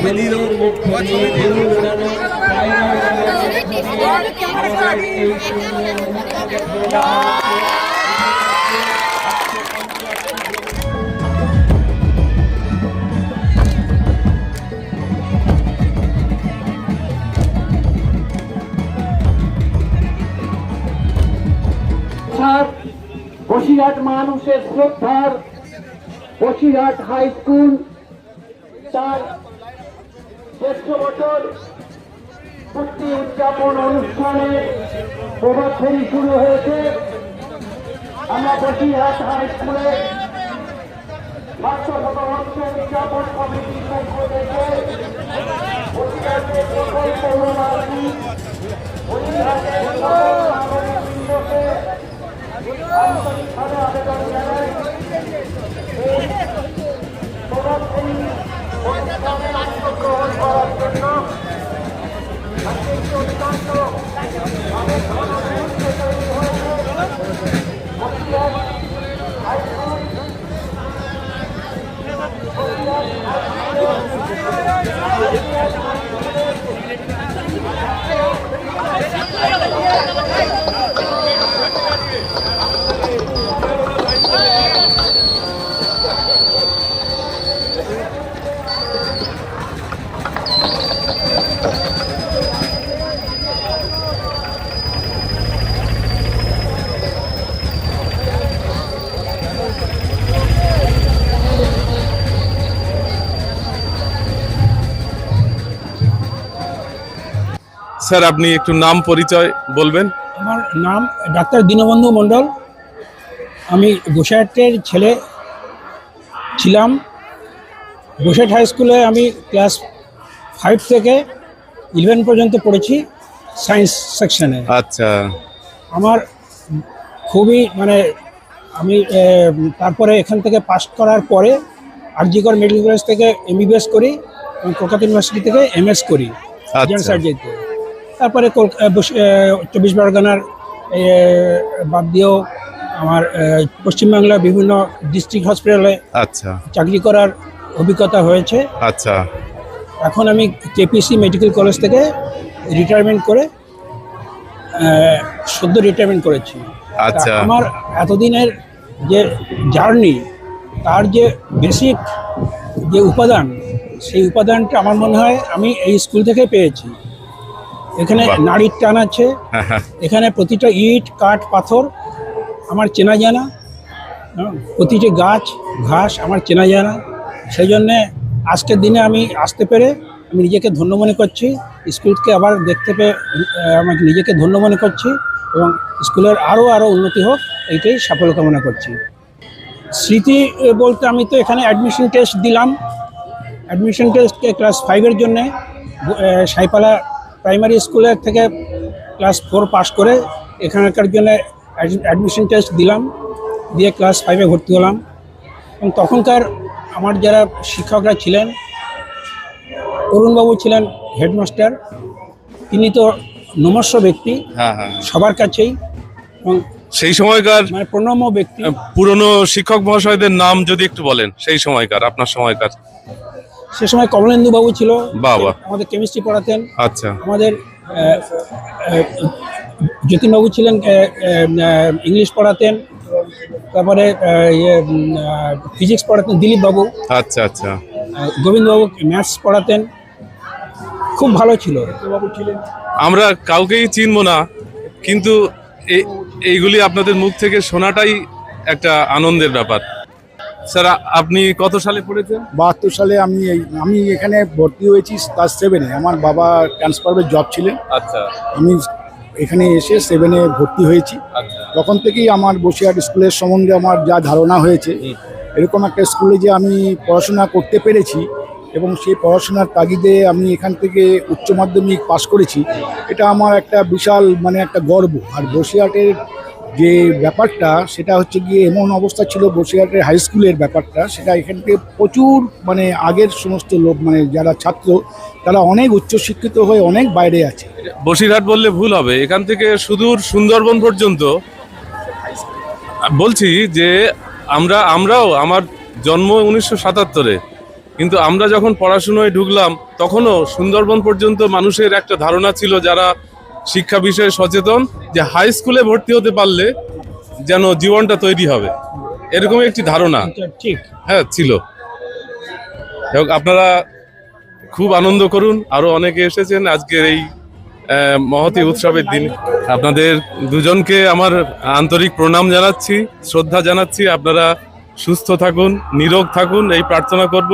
ছবি দিয়ে দেবো, তোমার ছবি দিয়ে দেবো। বসিরহাট মানুষের শ্রদ্ধার বসিরহাট হাই স্কুল তার 150 বছর পূর্তি উদযাপন অনুষ্ঠানে প্রভাত ফেরি শুরু হয়েছে। আমরা বসিরহাট হাই স্কুলে 500 উদযাপন কমিটির পক্ষ থেকে বসিরহাটের সকল পৌরবাসী বসিরহাটের সকল নাগরিকবৃন্দকে আন্তরিকভাবে আবেদন জানাই এই প্রভাত ফেরি অনুষ্ঠানে অংশগ্রহণ করার জন্য। আজকে একটি অত্যন্ত আমাদের ধর্মগুরুত্ব তৈরি হয়েছে বসিরহাট হাই স্কুল। স্যার, আপনি একটু নাম পরিচয় বলবেন? আমার নাম ডাক্তার দীনবন্ধু মণ্ডল। আমি বসিরহাটের ছেলে ছিলাম। বসিরহাট হাই স্কুলে আমি ক্লাস 5 থেকে 11 পর্যন্ত পড়েছি সায়েন্স সেকশনে। আচ্ছা। আমার খুবই আমি তারপরে এখান থেকে পাস করার পরে আরজিকর মেডিকেল কলেজ থেকে MBBS করি এবং কলকাতা ইউনিভার্সিটি থেকে MS করি জেনারেল সার্জারিতে। তারপরে 24 পরগনার বাদ দিয়েও আমার পশ্চিমবাংলার বিভিন্ন ডিস্ট্রিক্ট হসপিটালে চাকরি করার অভিজ্ঞতা হয়েছে। আচ্ছা। এখন আমি KPC মেডিকেল কলেজ থেকে রিটায়ারমেন্ট করে সদ্য রিটায়ারমেন্ট করেছি। আচ্ছা। আমার এতদিনের যে জার্নি তার যে বেসিক যে উপাদান, সেই উপাদানটা আমার মনে হয় আমি এই স্কুল থেকে পেয়েছি। এখানে নারীর টান আছে, এখানে প্রতিটা ইট কাঠ পাথর আমার চেনা জানা, প্রতিটি গাছ ঘাস আমার চেনা জানা। সেই জন্যে আজকের দিনে আমি আসতে পেরে আমি নিজেকে ধন্য মনে করছি। স্কুলকে আবার দেখতে পেয়ে আমাকে নিজেকে ধন্য মনে করছি এবং স্কুলের আরও উন্নতি হোক, এইটাই সাফল্য কামনা করছি। স্মৃতি বলতে আমি তো এখানে অ্যাডমিশন টেস্ট দিলাম। অ্যাডমিশন টেস্টকে ক্লাস 5-এর জন্যে সাইপালা প্রাইমারি স্কুলের থেকে ক্লাস 4 পাস করে এখানকার জন্য অ্যাডমিশন টেস্ট দিলাম, দিয়ে ক্লাস 5-এ ভর্তি হলাম। এবং তখনকার আমার যারা শিক্ষকরা ছিলেন, অরুণবাবু ছিলেন হেডমাস্টার, তিনি তো নমস্য ব্যক্তি সবার কাছেই এবং সেই সময়কার প্রণম্য ব্যক্তি। পুরনো শিক্ষক মহাশয়দের নাম যদি একটু বলেন, সেই সময়কার আপনার সময়কার। সে সময় কমলেন্দু বাবু ছিল, বাবা আমাদের কেমিস্ট্রি পড়াতেন। আচ্ছা। আমাদের যতীনবাবু ছিলেন, ইংলিশ পড়াতেন। তারপরে ফিজিক্স পড়াতেন দিলীপ বাবু। আচ্ছা আচ্ছা। গোবিন্দবাবু ম্যাথস পড়াতেন, খুব ভালো ছিল। আমরা কাউকেই চিনবো না, কিন্তু এইগুলি আপনাদের মুখ থেকে শোনাটাই একটা আনন্দের ব্যাপার। স্যার, আপনি কত সালে পড়েছেন? 72 সালে আমি এখানে ভর্তি হয়েছি ক্লাস 7-এ। আমার বাবা ট্রান্সফারের জব ছিলেন। আচ্ছা। আমি এখানে এসে 7-এ ভর্তি হয়েছি। তখন থেকেই আমার বসিরহাট স্কুলের সম্বন্ধে আমার যা ধারণা হয়েছে, এরকম একটা স্কুলে যে আমি পড়াশোনা করতে পেরেছি এবং সেই পড়াশোনার তাগিদে আমি এখান থেকে উচ্চ মাধ্যমিক পাশ করেছি, এটা আমার একটা বিশাল একটা গর্ব। আর বসিরহাটের যে ব্যাপারটা, সেটা হচ্ছে গিয়ে এমন অবস্থা ছিল বসিরহাটের হাই স্কুলের ব্যাপারটা, সেটা এখান থেকে প্রচুর আগের সমস্ত লোক যারা ছাত্র, তারা অনেক উচ্চশিক্ষিত হয়ে অনেক বাইরে আছে। বসিরহাট বললে ভুল হবে, এখান থেকে সুদূর সুন্দরবন পর্যন্ত। বলছি যে আমরাও, আমার জন্ম 1977-এ, কিন্তু আমরা যখন পড়াশোনায় ঢুকলাম তখনও সুন্দরবন পর্যন্ত মানুষের একটা ধারণা ছিল, যারা শিক্ষা বিষয়ে সচেতন, যে হাই স্কুলে ভর্তি হতে পারলে যেন জীবনটা তৈরি হবে, এরকম একটি ধারণা এটা ঠিক। হ্যাঁ ছিল। এবং আপনারা খুব আনন্দ করুন, আরো অনেকে এসেছেন আজকের এই মহতী উৎসবের দিন। আপনাদের দুজনকে আমার আন্তরিক প্রণাম জানাচ্ছি, শ্রদ্ধা জানাচ্ছি। আপনারা সুস্থ থাকুন, নিরোগ থাকুন, এই প্রার্থনা করব।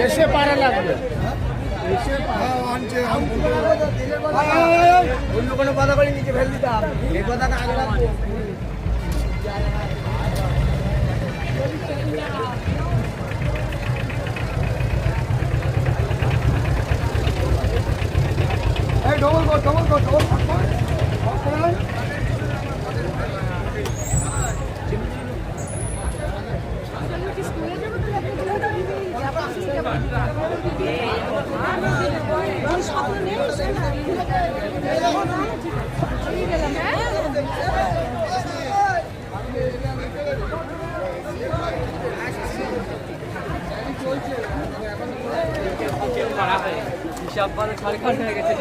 এসে পারা লাগবে অন্য কোনো কথা করে নিচে ফেল দিতাম এই কথাটা আগে রাখবো হিসাব মানে সরকার হয়ে গেছে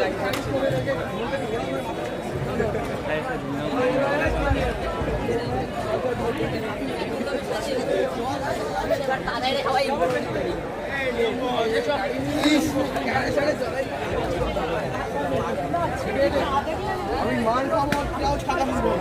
আমি মান খাবো টাকা দেবো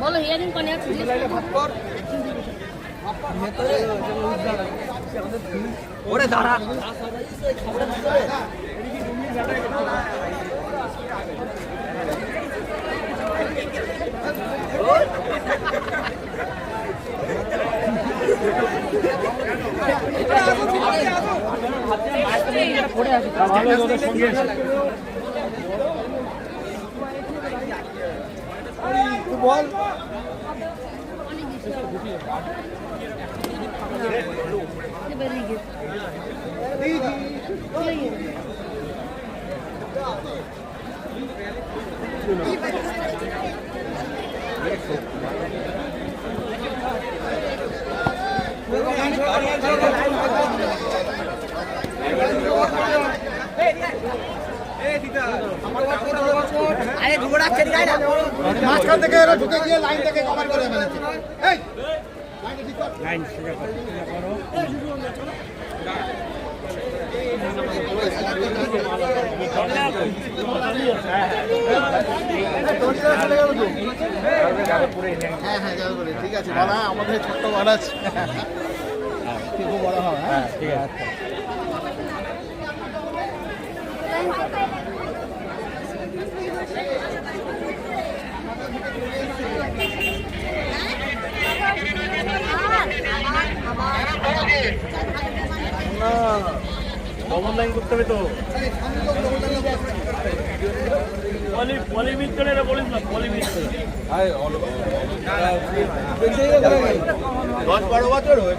বলো হিয়ারিং কোনে আছে ওরে দাঁড়া বল বেরিয়ে গেছে আরে ঘোড়া ছেড়ে যায় না মাঝখান থেকে এরা ঢুকে গিয়ে লাইন থেকে কভার করে ফেলেছে এই হ্যাঁ যাবে বলে ঠিক আছে বলা আমাদের ছোট্ট মহারাজ খুব বড় হবে হ্যাঁ ঠিক আছে ডবল লাইন করতে হবে তো পলিমিক করে এটা বলিস না পলিমিক করে 10-12 বছর হয়ে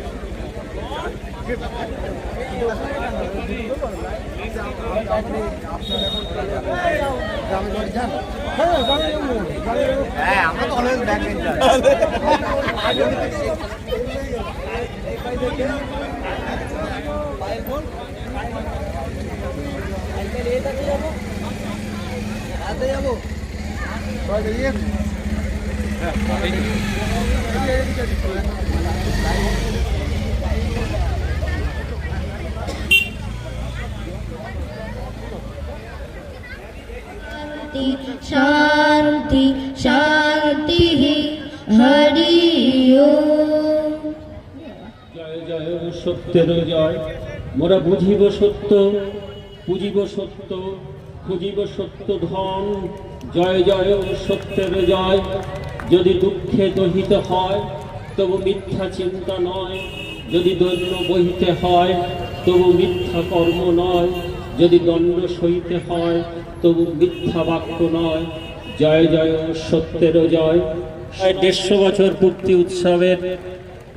হ্যাঁ আমরা তো অলওয়েজ ব্যাক বেঞ্চার शांति शांति हरि ओम জয় জয় সত্যের জয় মোরা বুঝিব সত্য পুজিব সত্য খুঁজিব সত্য ধন জয় জয় সত্যের জয় যদি দুঃখে দহিত হয় তবু মিথ্যা চিন্তা নয় যদি দৈন্য বহিতে হয় তবু মিথ্যা কর্ম নয় যদি দণ্ড সইতে হয় তবু মিথ্যা বাক্য নয় জয় জয় সত্যের জয় 150 বছর পূর্তি উৎসবের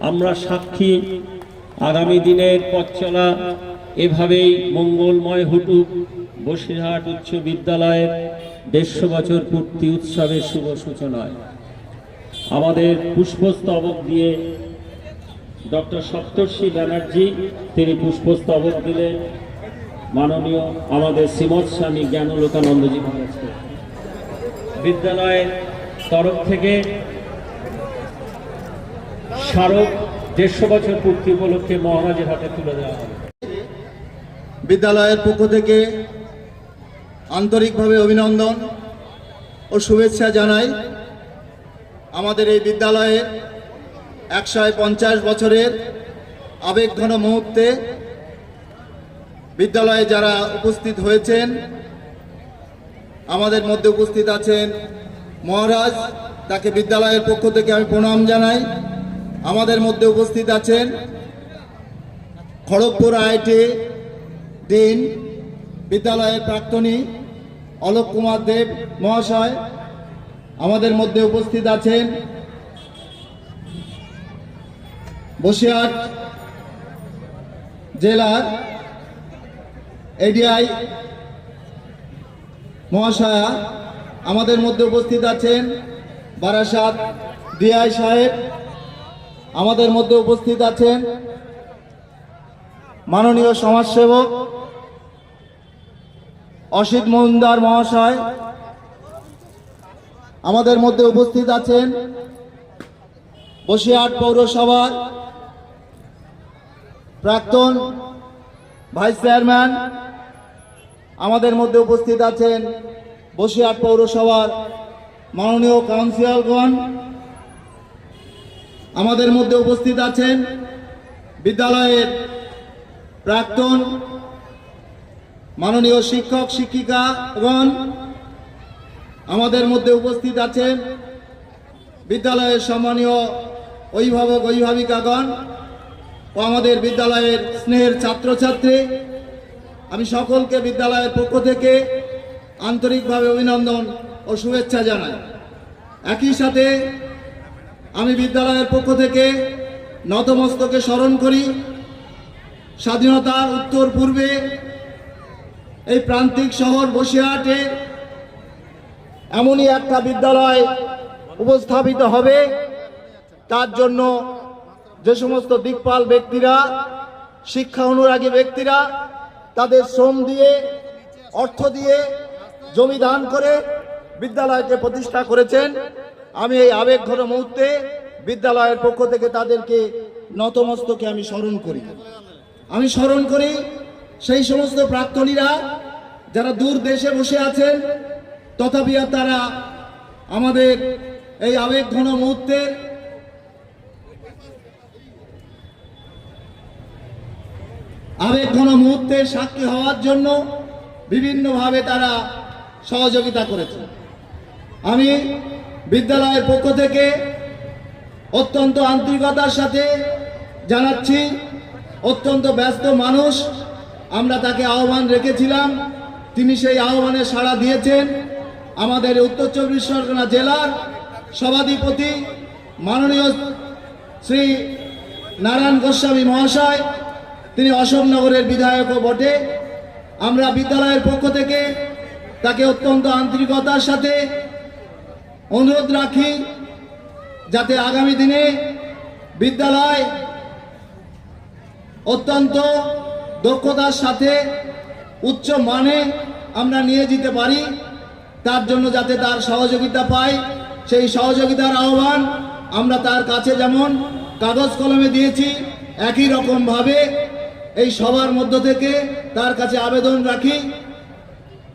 আমরা সাক্ষী আগামী দিনের পথ চলা এভাবেই মঙ্গলময় হুটুক বসিরহাট উচ্চ বিদ্যালয়ের 150 বছর পূর্তি উৎসবের শুভ সূচনায় আমাদের পুষ্পস্তবক দিয়ে ডক্টর সপ্তর্ষি ব্যানার্জি তিনি পুষ্পস্তবক দিলেন মাননীয় আমাদের শ্রীমৎ স্বামী জ্ঞানলোকানন্দজি মহারাজকে। বিদ্যালয়ের তরফ থেকে স্মারক 150 বছর পূর্তি উপলক্ষে মহারাজের হাতে তুলে দেওয়া হবে। বিদ্যালয়ের পক্ষ থেকে আন্তরিকভাবে অভিনন্দন ও শুভেচ্ছা জানাই। আমাদের এই বিদ্যালয়ের 150 বছরের আবেগঘন মুহূর্তে বিদ্যালয়ে যারা উপস্থিত হয়েছেন, আমাদের মধ্যে উপস্থিত আছেন মহারাজ, তাকে বিদ্যালয়ের পক্ষ থেকে আমি প্রণাম জানাই। আমাদের মধ্যে উপস্থিত আছেন খড়গপুর আইআইটি ডিন বিদ্যালয়ের প্রাক্তনী অলোক কুমার দেব মহাশয়। আমাদের মধ্যে উপস্থিত আছেন বসিরহাট জেলার এডিআই মহাশয়া। আমাদের মধ্যে উপস্থিত আছেন বারাসাত ডিআই সাহেব। আমাদের মধ্যে উপস্থিত আছেন মাননীয় সমাজসেবক অসিত মজুমদার মহাশয়। আমাদের মধ্যে উপস্থিত আছেন বসিরহাট পৌরসভার প্রাক্তন ভাইস চেয়ারম্যান। আমাদের মধ্যে উপস্থিত আছেন বসিরহাট পৌরসভার মাননীয় কাউন্সিলরগণ। আমাদের মধ্যে উপস্থিত আছেন বিদ্যালয়ের প্রাক্তন মাননীয় শিক্ষক শিক্ষিকাগণ। আমাদের মধ্যে উপস্থিত আছেন বিদ্যালয়ের সম্মানীয় অভিভাবক অভিভাবিকাগণ ও আমাদের বিদ্যালয়ের স্নেহের ছাত্রছাত্রী। আমি সকলকে বিদ্যালয়ের পক্ষ থেকে আন্তরিকভাবে অভিনন্দন ও শুভেচ্ছা জানাই। একই সাথে আমি বিদ্যালয়ের পক্ষ থেকে নতমস্তকে স্মরণ করি স্বাধীনতার উত্তর পূর্বে এই প্রান্তিক শহর বসিরহাটে এমনই একটা বিদ্যালয় উপস্থাপিত হবে, তার জন্য যে সমস্ত দিকপাল ব্যক্তিরা, শিক্ষা অনুরাগী ব্যক্তিরা তাদের শ্রম দিয়ে, অর্থ দিয়ে, জমি দান করে বিদ্যালয়কে প্রতিষ্ঠা করেছেন, আমি এই আবেগঘন মুহূর্তে বিদ্যালয়ের পক্ষ থেকে তাদেরকে নতমস্তকে আমি স্মরণ করি। সেই সমস্ত প্রাক্তনীরা যারা দূর দেশে বসে আছেন, তথাপি তারা আমাদের এই আবেগঘন মুহূর্তের সাক্ষী হওয়ার জন্য বিভিন্নভাবে তারা সহযোগিতা করেছে। আমি বিদ্যালয়ের পক্ষ থেকে অত্যন্ত আন্তরিকতার সাথে জানাচ্ছি, অত্যন্ত ব্যস্ত মানুষ, আমরা তাকে আহ্বান রেখেছিলাম, তিনি সেই আহ্বানে সাড়া দিয়েছেন। আমাদের উত্তর চব্বিশ পরগনা জেলার সভাধিপতি মাননীয় শ্রী নারায়ণ গোস্বামী মহাশয়, তিনি অশোকনগরের বিধায়কও বটে। আমরা বিদ্যালয়ের পক্ষ থেকে তাকে অত্যন্ত আন্তরিকতার সাথে অনুরোধ রাখি যাতে আগামী দিনে বিদ্যালয় অত্যন্ত দক্ষতার সাথে উচ্চ মানে আমরা নিয়ে যেতে পারি, তার জন্য যাতে তার সহযোগিতা পাই, সেই সহযোগিতার আহ্বান আমরা তার কাছে যেমন কাগজ কলমে দিয়েছি, একই রকমভাবে এই সবার মধ্য থেকে তার কাছে আবেদন রাখি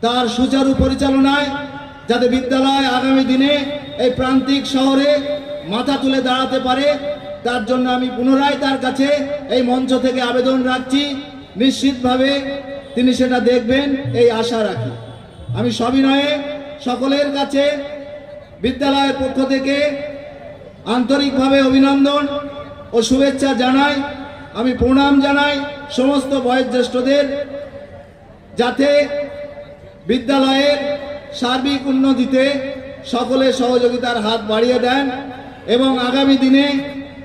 তার সুচারু পরিচালনায় যাতে বিদ্যালয় আগামী দিনে এই প্রান্তিক শহরে মাথা তুলে দাঁড়াতে পারে, তার জন্য আমি পুনরায় তার কাছে এই মঞ্চ থেকে আবেদন রাখছি। নিশ্চিতভাবে তিনি সেটা দেখবেন এই আশা রাখি। আমি সবিনয়ে সকলের কাছে বিদ্যালয়ের পক্ষ থেকে আন্তরিকভাবে অভিনন্দন ও শুভেচ্ছা জানাই। আমি প্রণাম জানাই সমস্ত বয়োজ্যেষ্ঠদের, যাতে বিদ্যালয়ের সার্বিক উন্নতিতে সকলে সহযোগিতার হাত বাড়িয়ে দেন এবং আগামী দিনে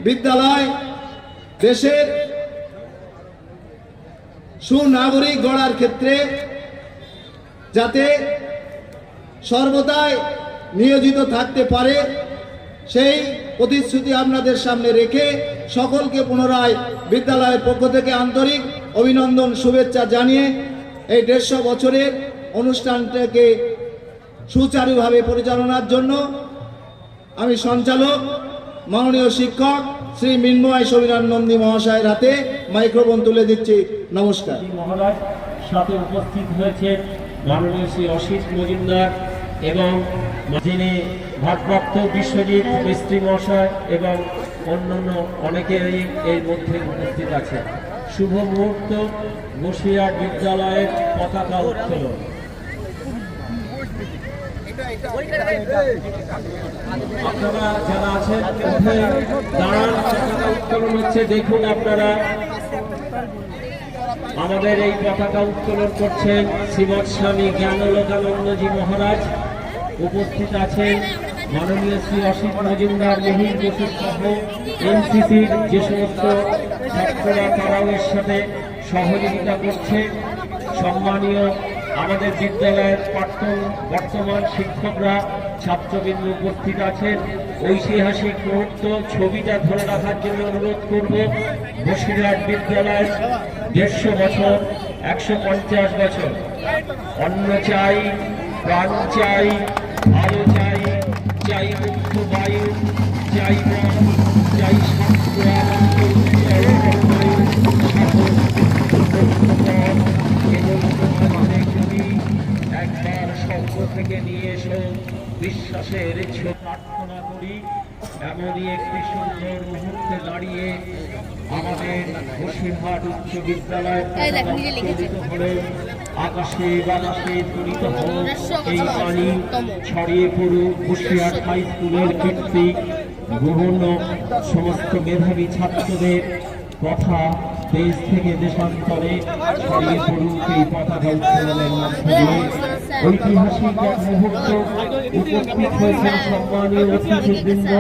বিদ্যালয় দেশের সুনাগরিক গড়ার ক্ষেত্রে যাতে সর্বদাই নিয়োজিত থাকতে পারে, সেই প্রতিশ্রুতি আপনাদের সামনে রেখে সকলকে পুনরায় বিদ্যালয়ের পক্ষ থেকে আন্তরিক অভিনন্দন শুভেচ্ছা জানিয়ে এই 150 বছরের অনুষ্ঠানটাকে সুচারুভাবে পরিচালনার জন্য আমি সঞ্চালক মাননীয় শিক্ষক শ্রী মৃন্ময় সমীরণ নন্দী মহাশয়ের হাতে মাইক্রোফোন তুলে দিচ্ছি। নমস্কার। মহারাজ সাথে উপস্থিত হয়েছেন মাননীয় শ্রী অসিত মজুমদার এবং যিনি ভারপ্রাপ্ত বিশ্বজিৎ মিস্ত্রি মহাশয় এবং অন্যান্য অনেকেই এর মধ্যে উপস্থিত আছেন। শুভ মুহূর্ত, বসিরহাট বিদ্যালয়ের পতাকা উত্তোলন। আপনারা যারা আছেন উঠে দাঁড়ান, পতাকা উত্তোলন হচ্ছে, দেখুন আপনারা। আমাদের এই পতাকা উত্তোলন করছেন শ্রীমৎ স্বামী জ্ঞানলোকানন্দজি মহারাজ। উপস্থিত আছেন মাননীয় শ্রী অসিত মজুমদার, মিহির বসু সহ এনসিসির যে সমস্ত ছাত্ররা তারাও এর সাথে সহযোগিতা করছে। সম্মানীয় আমাদের বিদ্যালয়ের বর্তমান শিক্ষকরা, ছাত্রবৃন্দ উপস্থিত আছেন। ঐতিহাসিক মুহূর্ত, ছবিটা ধরে রাখার জন্য অনুরোধ করব। বসিরহাট বিদ্যালয়ের 150 বছর, 150 বছর। অন্ন চাই, প্রাণ চাই, আলো চাই, চাই মুক্ত বায়ু, চাই মন, চাই শাস্ত্র আনন্দ, চাই জলবায়ু, একবার স্বর্গ থেকে নিয়ে এসো বিশ্বাসের প্রার্থনা করি। এমনই একটি সুন্দর মুহূর্তে দাঁড়িয়ে আমাদের বসিরহাট উচ্চ বিদ্যালয় হলেন। আকাশে বাতাসে তুলিত হোক এই পানি, ছড়িয়ে পড়ুক বসিরহাট হাই স্কুলের কীর্তি। বিভিন্ন সমস্ত মেধাবী ছাত্রদের কথা দেশ থেকে দেশান্তরে ছড়িয়ে পড়ুক এই পতাকা উত্তোলনের মধ্য দিয়ে। ঐতিহাসিক এক মুহূর্ত। উপস্থিত হয়েছেন সম্মানীয় অতিথিবৃন্দ,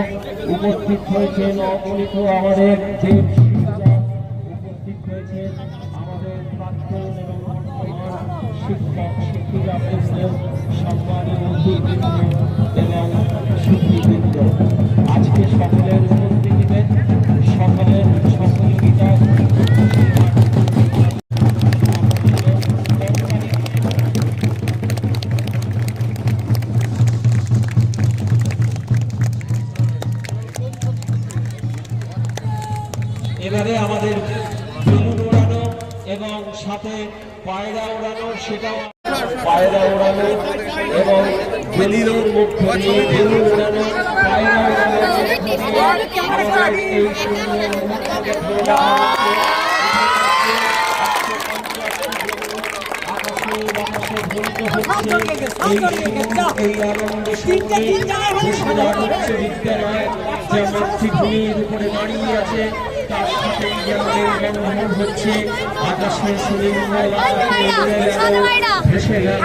উপস্থিত হয়েছেন অগণিত আমাদের দেব শিক্ষকরা, উপস্থিত হয়েছেন আমাদের প্রাক্তন এবং বর্তমান শিক্ষক শিক্ষিকাবৃন্দ, সম্মানীয় অতিথিবৃন্দ এবং শিক্ষিবৃন্দ। আজকে সকলের উপস্থিতিতে সকলের সহযোগিতা এবারে আমাদের বেলুন ওড়ানো এবং সাথে পায়রা ওড়ানো, সেটাও পায়রা ওড়ানো এবং বেলুনের মধ্যে দিয়ে বেলুন ওড়ানো, পায়রা ওড়ানো আমাদের এই সুন্দর মুহূর্তকে এই আনন্দ সঙ্গে বসিরহাট উচ্চ বিদ্যালয় যে মাতৃভূমির উপরে দাঁড়িয়ে আছে তার সাথে বন্ধন হচ্ছে। আকাশে সুনীল ভেসে গেল।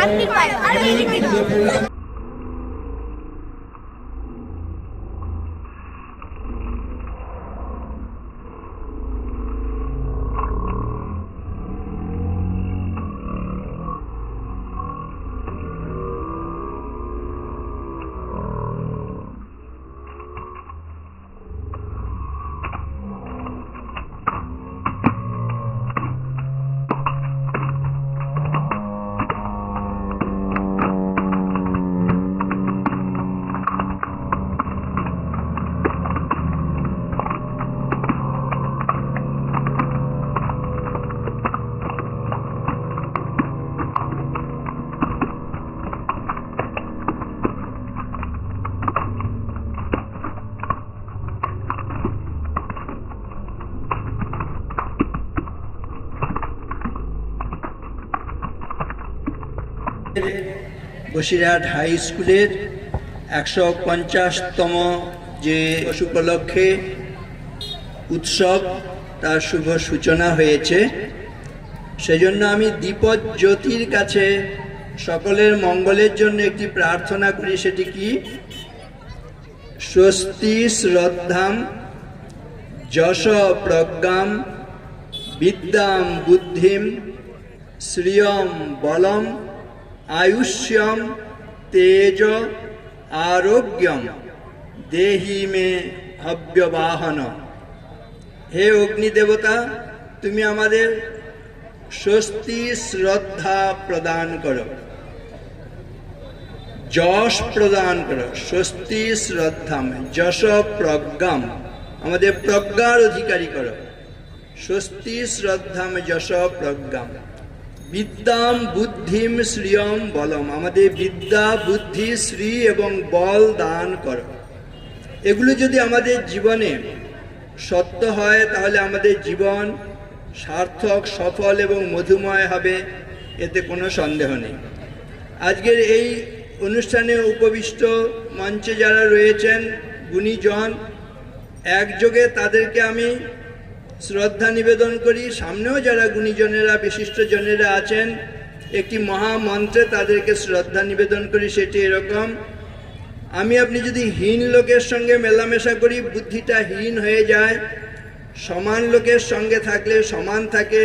বসিরহাট হাই স্কুলের 150তম যে উপলক্ষে উৎসব তার শুভ সূচনা হয়েছে। সেজন্য আমি দীপজ্যোতির কাছে সকলের মঙ্গলের জন্য একটি প্রার্থনা করি। সেটি কি? স্বস্তি শ্রদ্ধাম যশ প্রজ্ঞাম বিদ্যাম বুদ্ধিম শ্রিয়ম বলম আয়ুষ্যম তেজ আরোগ্যম দেহি মে হব্যবাহন। হে অগ্নি দেবতা, তুমি আমাদের স্বস্তি শ্রদ্ধা প্রদান করো, যশ প্রদান করো। স্বস্তি শ্রদ্ধাম যশ প্রজ্ঞাম, আমাদের প্রজ্ঞার অধিকারী করো। স্বস্তি শ্রদ্ধাম যশ প্রজ্ঞাম। বিদ্যাম বুদ্ধিম শ্রিয়ম বলম, আমাদের বিদ্যা বুদ্ধি শ্রী এবং বল দান করো। এগুলো যদি আমাদের জীবনে সত্য হয় তাহলে আমাদের জীবন সার্থক, সফল এবং মধুময় হবে, এতে কোনো সন্দেহ নেই। আজকের এই অনুষ্ঠানে উপবিষ্ট মঞ্চে যারা রয়েছেন গুণীজন, একযোগে তাদেরকে আমি শ্রদ্ধা নিবেদন করি। সামনেও যারা গুণীজনেরা বিশিষ্টজনেরা আছেন, একটি মহামন্ত্রে তাদেরকে শ্রদ্ধা নিবেদন করি। সেটি এরকম: আমি আপনি যদি হীন লোকের সঙ্গে মেলামেশা করি, বুদ্ধিটা হীন হয়ে যায়। সমান লোকের সঙ্গে থাকলে সমান থাকে।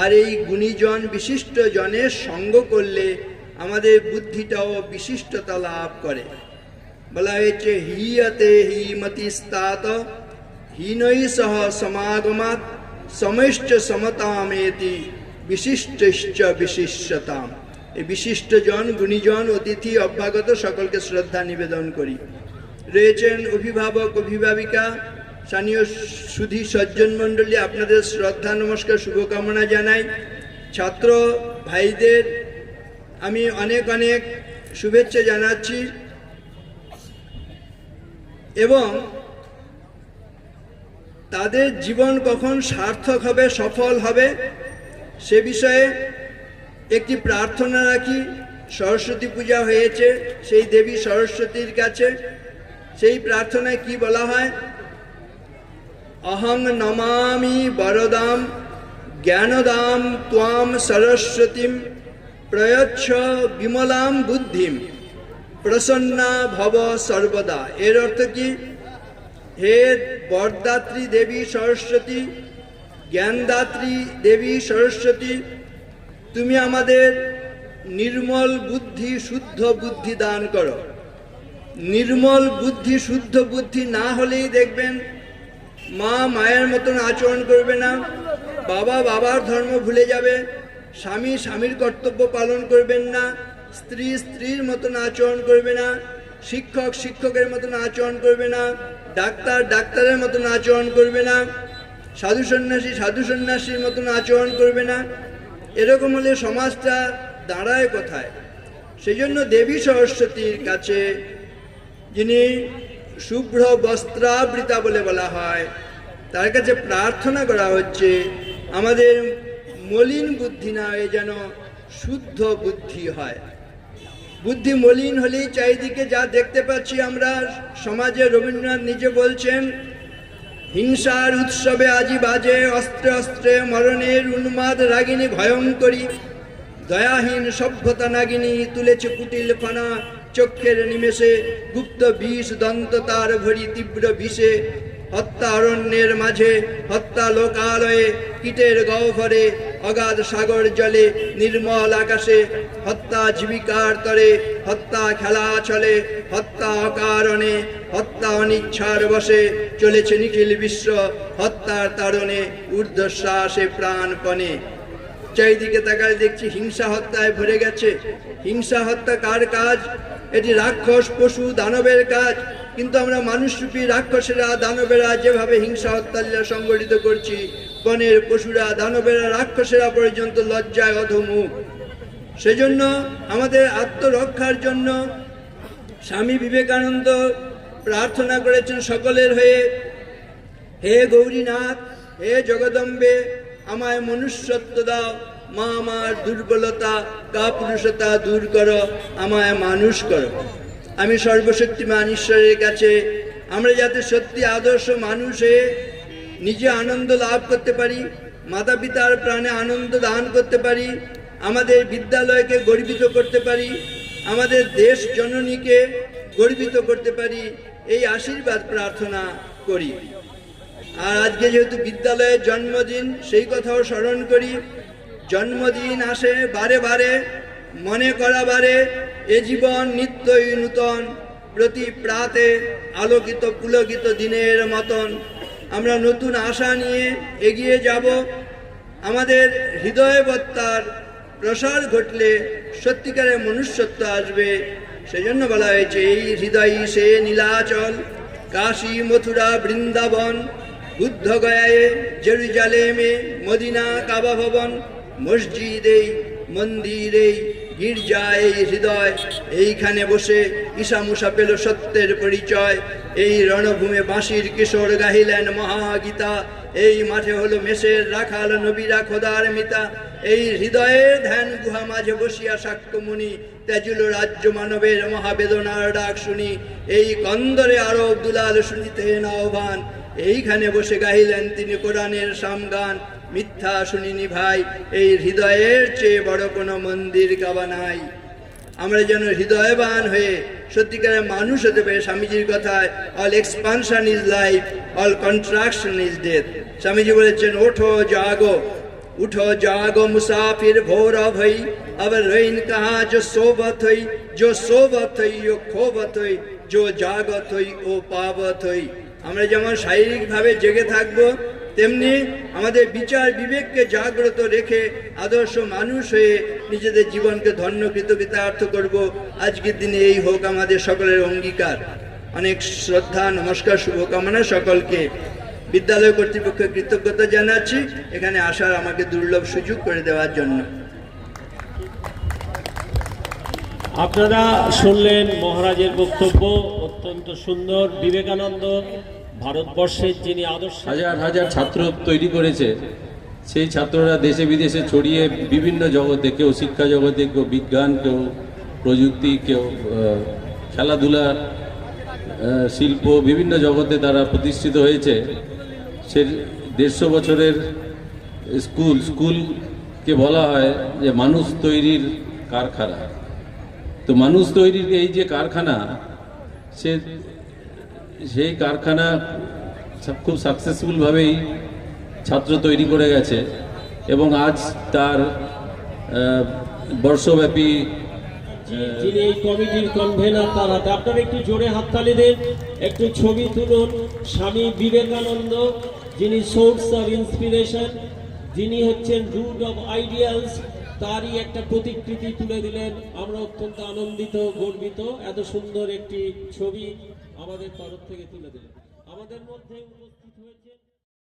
আর এই গুণীজন বিশিষ্ট জনের সঙ্গ করলে আমাদের বুদ্ধিটাও বিশিষ্টতা লাভ করে। বলা হয়েছে হিয়তে হিমতিস্তাত হীনৈ সহ সমাগমাৎ সমৈশ্চ সমতামেতি বিশিষ্টশ্চ বিশিষ্টতাম। এই বিশিষ্টজন, গুণীজন, অতিথি, অভ্যাগত সকলকে শ্রদ্ধা নিবেদন করি। রয়েছেন অভিভাবক, অভিভাবিকা, স্থানীয় সুধী সজ্জন মণ্ডলী, আপনাদের শ্রদ্ধা নমস্কার, শুভকামনা জানাই। ছাত্র ভাইদের আমি অনেক অনেক শুভেচ্ছা জানাচ্ছি এবং তাদের জীবন কখন সার্থক হবে, সফল হবে, সে বিষয়ে একটি প্রার্থনা রাখি। সরস্বতী পূজা হয়েছে, সেই দেবী সরস্বতীর কাছে সেই প্রার্থনায় কি বলা হয়? অহং নমামি বরদাম জ্ঞানদাম ত্বাম সরস্বতীম প্রয়চ্ছ বিমলাম বুদ্ধিম প্রসন্না ভব সর্বদা। এর অর্থ কি? হে বরদাত্রী দেবী সরস্বতী, জ্ঞানদাত্রী দেবী সরস্বতী, তুমি আমাদের নির্মল বুদ্ধি, শুদ্ধ বুদ্ধি দান করো। নির্মল বুদ্ধি, শুদ্ধ বুদ্ধি না হলেই দেখবেন মা মায়ের মতন আচরণ করবে না, বাবা বাবার ধর্ম ভুলে যাবে, স্বামী স্বামীর কর্তব্য পালন করবেন না, স্ত্রী স্ত্রীর মতন আচরণ করবে না, শিক্ষক শিক্ষকের মতন আচরণ করবে না, ডাক্তার ডাক্তারের মতন আচরণ করবে না, সাধু সন্ন্যাসী সাধু সন্ন্যাসীর মতন আচরণ করবে না। এরকম হলে সমাজটা দাঁড়ায় কোথায়? সেই জন্য দেবী সরস্বতীর কাছে, যিনি শুভ্র বস্ত্রাবৃতা বলে বলা হয়, তার কাছে প্রার্থনা করা হচ্ছে আমাদের মলিন বুদ্ধি না হয়ে যেন শুদ্ধ বুদ্ধি হয়। বুদ্ধি মলিন হলেই চারিদিকে যা দেখতে পাচ্ছি আমরা সমাজে, রবীন্দ্রনাথ নিজে বলছেন, হিংসার উৎসবে আজি বাজে অস্ত্রে অস্ত্রে মরণের উন্মাদ রাগিনী ভয়ঙ্করী, দয়াহীন সভ্যতা নাগিনী তুলেছে কুটিল ফানা, চক্ষের নিমেষে গুপ্ত বিষ দন্ত তার ভরি তীব্র বিষে, হত্যা অরণ্যের মাঝে, হত্যা লোকালয়ে, কীটের গহ্বরে, অগাধ সাগর জলে, নির্মল আকাশে, হত্যা জীবিকার তরে, হত্যা খেলা চলে, হত্যা অকারণে, হত্যা অনিচ্ছার বসে, চলেছে নিখিল বিশ্ব হত্যার তাড়নে, ঊর্ধ্বশ্বাসে প্রাণপণে। চারিদিকে তাকালে দেখছি হিংসা হত্যায় ভরে গেছে। হিংসা হত্যা কার কাজ? এটি রাক্ষস পশু দানবের কাজ। কিন্তু আমরা মানুষরূপী রাক্ষসেরা দানবেরা যেভাবে হিংসা হত্যালীলা সংগঠিত করছি, বনের পশুরা দানবেরা রাক্ষসেরা পর্যন্ত লজ্জায় অধমুখ। সেজন্য আমাদের আত্মরক্ষার জন্য স্বামী বিবেকানন্দ প্রার্থনা করেছেন সকলের হয়ে, হে গৌরীনাথ, হে জগদম্বে, আমায় মনুষ্যত্ব দাও, মা আমার দুর্বলতা কাপুরুষতা দূর করো, আমায় মানুষ করো। আমি সর্বশক্তিমান ঈশ্বরের কাছে আমরা যাতে সত্যি আদর্শ মানুষ হয়ে নিজে আনন্দ লাভ করতে পারি, মাতা পিতার প্রাণে আনন্দ দান করতে পারি, আমাদের বিদ্যালয়কে গর্বিত করতে পারি, আমাদের দেশ জননীকে গর্বিত করতে পারি, এই আশীর্বাদ প্রার্থনা করি। আর আজকে যেহেতু বিদ্যালয়ের জন্মদিন, সেই কথাও স্মরণ করি। জন্মদিন আসে বারে বারে, মনে করাবারে এ জীবন নিত্যই নূতন, প্রতি প্রাতে আলোকিত পুলকিত দিনের মতন আমরা নতুন আশা নিয়ে এগিয়ে যাব। আমাদের হৃদয়বত্তার প্রসার ঘটলে সত্যিকারের মনুষ্যত্ব আসবে। সেজন্য বলা হয়েছে এই হৃদয়ই সে নীলাচল, কাশী মথুরা বৃন্দাবন, বুদ্ধ গয়ায় জেরুজালেমে মদিনা কাবা ভবন, মসজিদে মন্দিরে গির্জায় এই হৃদয়, এইখানে বসে ঈশা মুসা পেল সত্যের পরিচয়। এই রণভূমে বাঁশির কিশোর গাহিলেন মহাগীতা, এই মাঠে হলো মেষের রাখাল নবীরা খোদার মিতা। এই হৃদয়ের ধ্যান গুহা মাঝে বসিয়া সাক্ষ্যমুনি, তেজুল রাজ্য মানবের মহাবেদনার ডাক শুনি। এই কন্দরে আরব দুলাল শুনিতেন আহ্বান, এইখানে বসে গাহিলেন তিনি কোরআনের সামগান। মিথ্যা শুনিনি ভাই, এই হৃদয়ের চেয়ে বড় কোনো মন্দির কাবা নাই। আমরা যেন হৃদয়বান হয়ে সত্যিকারের মানুষ হতে পারি। স্বামীজির কথায় all expansion is life, all contraction is death. Swamiji বলেছেন ওঠো জাগো, उठो जागो मुसाफिर भोर भई, अब रहीन कहाँ जो सोबत हुई, जो सोबत हुई ओ खोबत हुई, जो जागत हुई ओ पावत हुई। আমরা যেমন শারীরিকভাবে জেগে থাকবো, তেমনি আমাদের বিচার বিবেককে জাগ্রত রেখে আদর্শ মানুষ হয়ে নিজেদের জীবনকে ধন্য কৃতকৃতার্থ করব। আজকের দিনে এই হোক আমাদের সকলের অঙ্গীকার। অনেক শ্রদ্ধা, নমস্কার, শুভকামনা সকলকে। বিদ্যালয় কর্তৃপক্ষের কৃতজ্ঞতা জানাচ্ছি এখানে আসার আমাকে দুর্লভ সুযোগ করে দেওয়ার জন্য। আপনারা শুনলেন মহারাজের বক্তব্য, অত্যন্ত সুন্দর। বিবেকানন্দ ভারতবর্ষের যিনি আদর্শ হাজার হাজার ছাত্র তৈরি করেছে, সেই ছাত্ররা দেশে বিদেশে ছড়িয়ে বিভিন্ন জগতে, কেউ শিক্ষা জগতে, কেউ বিজ্ঞান, কেউ প্রযুক্তি, কেউ খেলাধুলা, শিল্প, বিভিন্ন জগতে তারা প্রতিষ্ঠিত হয়েছে। সে 150 বছরের স্কুলকে বলা হয় যে মানুষ তৈরির কারখানা। তো মানুষ তৈরির এই যে কারখানা, সেই কারখানা খুব সাকসেসফুলভাবেই ছাত্র তৈরি করে গেছে এবং আজ তার বর্ষব্যাপী যিনি এই কমিটির কনভেনার, তার হাতে আপনারা একটু জোরে হাততালি দেন, একটু ছবি তুলুন। স্বামী বিবেকানন্দ, যিনি সোর্স অফ ইন্সপিরেশন, যিনি হচ্ছেন রুট অফ আইডিয়ালস, তারই একটা প্রতিকৃতি তুলে দিলেন। আমরা অত্যন্ত আনন্দিত, গর্বিত। এত সুন্দর একটি ছবি আমাদের তরফ থেকে তুলে দিলেন। আমাদের মধ্যে উপস্থিত হয়েছে